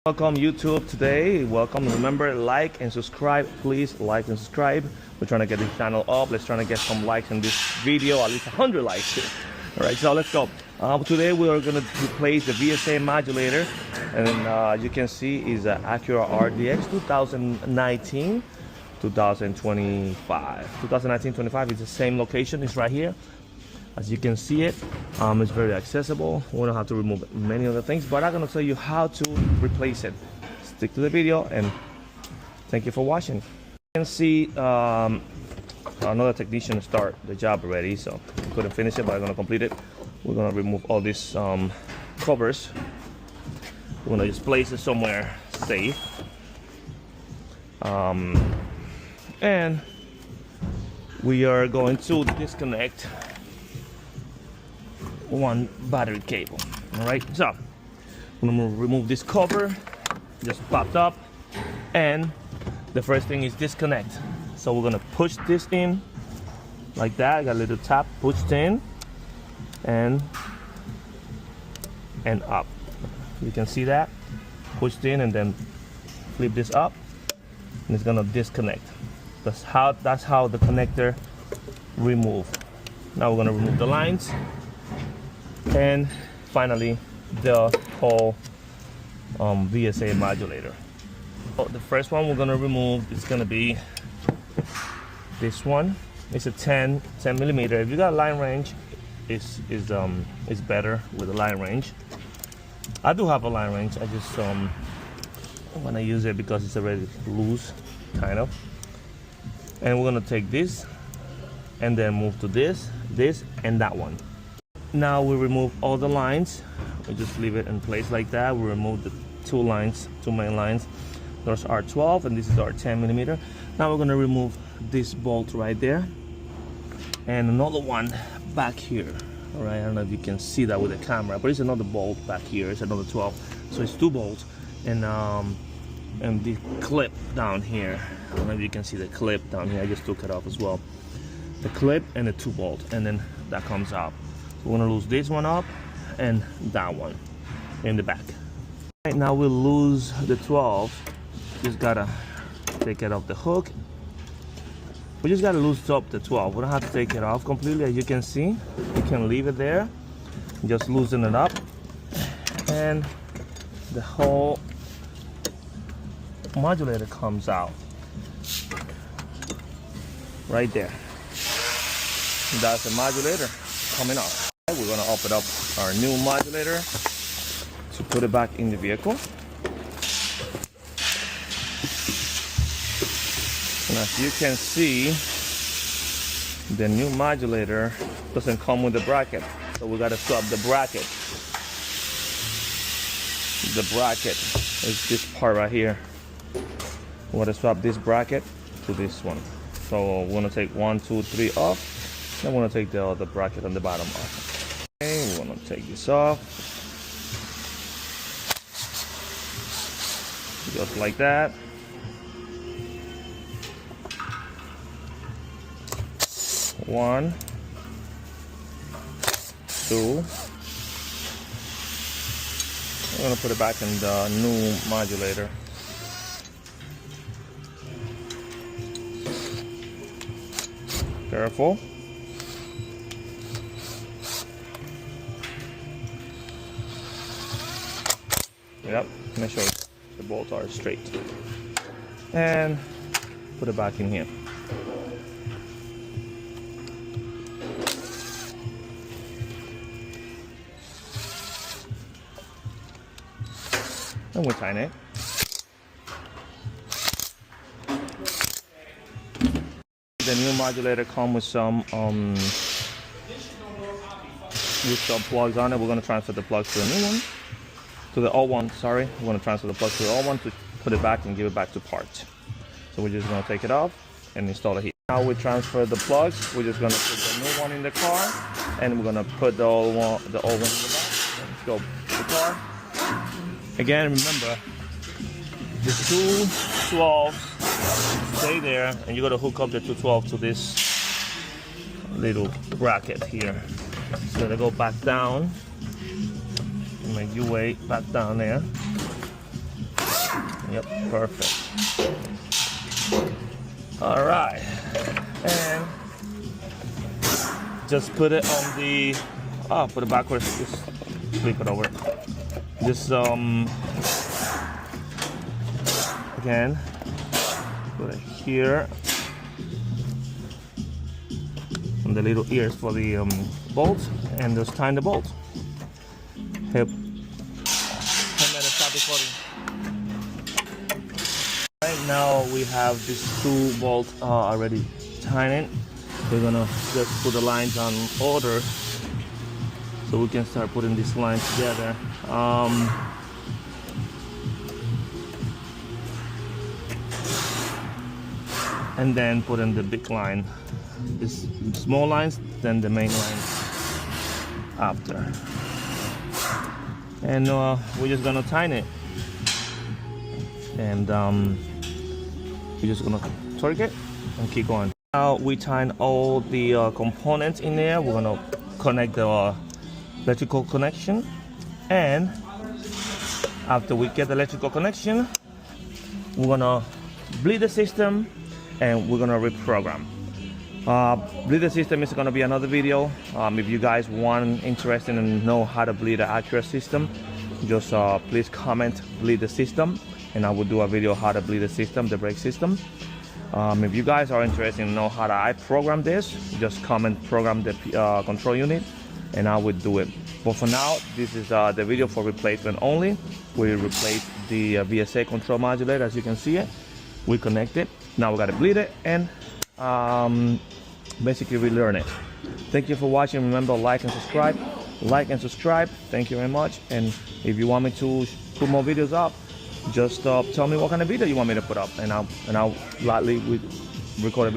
Welcome YouTube today. Welcome. Remember, like and subscribe. Please like and subscribe. We're trying to get this channel up. Let's try to get some likes in this video, at least 100 likes. All right, so let's go. Today we are going to replace the VSA modulator, and you can see is an Acura RDX 2019 2025 2019-25 is the same location. It's right here. As you can see it, it's very accessible. We don't have to remove many other things, but I'm gonna tell you how to replace it. Stick to the video, and thank you for watching. You can see another technician start the job already, so couldn't finish it, but I'm gonna complete it. We're gonna remove all these covers. We're gonna just place it somewhere safe. And we are going to disconnect one battery cable. All right, so I'm gonna remove this cover, just popped up, and the first thing is disconnect. So we're gonna push this in like that. I got a little tap, pushed in, and up. You can see that, pushed in, and then flip this up, and it's gonna disconnect. That's how the connector remove. Now we're gonna remove the lines. And finally, the whole VSA modulator. So the first one we're gonna remove is gonna be this one. It's a 10 millimeter. If you got a line range, it's better with a line range. I do have a line range. I just wanna use it because it's already loose, kind of. And we're gonna take this and then move to this, and that one. Now we remove all the lines. We just leave it in place like that. We remove the two main lines. Those are 12 and this is our 10 millimeter. Now we're gonna remove this bolt right there and another one back here. All right, I don't know if you can see that with the camera, but it's another bolt back here. It's another 12, so it's two bolts, and the clip down here. I don't know if you can see the clip down here. I just took it off as well. The clip and the two bolts, and then that comes out. We're gonna lose this one up and that one in the back. Right now we'll lose the 12. Just gotta take it off the hook. We just gotta lose up the 12. We don't have to take it off completely. As you can see, you can leave it there. Just loosen it up, and the whole modulator comes out right there. That's the modulator coming off. We're gonna open up our new modulator to put it back in the vehicle. And as you can see, the new modulator doesn't come with the bracket, so we gotta swap the bracket. The bracket is this part right here. We gotta swap this bracket to this one. So we're gonna take 1, 2, 3 off. Then we're gonna take the other bracket on the bottom off. Okay, we're gonna take this off. Just like that. One, two. I'm gonna put it back in the new modulator. Careful. Yep, make sure the bolts are straight. And put it back in here. And we'll tighten it. The new modulator comes with some plugs on it. We're gonna transfer the plugs to the new one. To the old one, sorry. We're gonna transfer the plugs to the old one to put it back and give it back to parts. So we're just gonna take it off and install it here. Now we transfer the plugs. We're just gonna put the new one in the car, and we're gonna put the old one in the back. Let's go to the car. Again, remember, the 212 stay there, and you're gonna hook up the 212 to this little bracket here. So they go back down. Make your way back down there. Yep, perfect. All right, and just put it on the, put it backwards, just flip it over. Just again, put it here on the little ears for the bolt, and just tighten the bolt. Hip. And let it stop recording. Right now we have these 2 bolts already tightened. We're gonna just put the lines on order so we can start putting these lines together. And then put in the big line, this small lines, then the main line after. And we're just gonna tighten it, and we're just gonna torque it and keep going. Now we tighten all the components in there. We're gonna connect the electrical connection, and after we get the electrical connection, we're gonna bleed the system and we're gonna reprogram. Bleed the system is gonna be another video. If you guys interested in know how to bleed the Acura system, just please comment bleed the system, and I will do a video how to bleed the system, the brake system. If you guys are interested in know how to I program this, just comment program the control unit, and I would do it. But for now, this is the video for replacement only. We replace the VSA control modulator, as you can see it. We connect it. Now we gotta bleed it and basically relearn it. Thank you for watching. Remember, like and subscribe. Like and subscribe. Thank you very much. And if you want me to put more videos up, just tell me what kind of video you want me to put up, and I'll gladly record a video.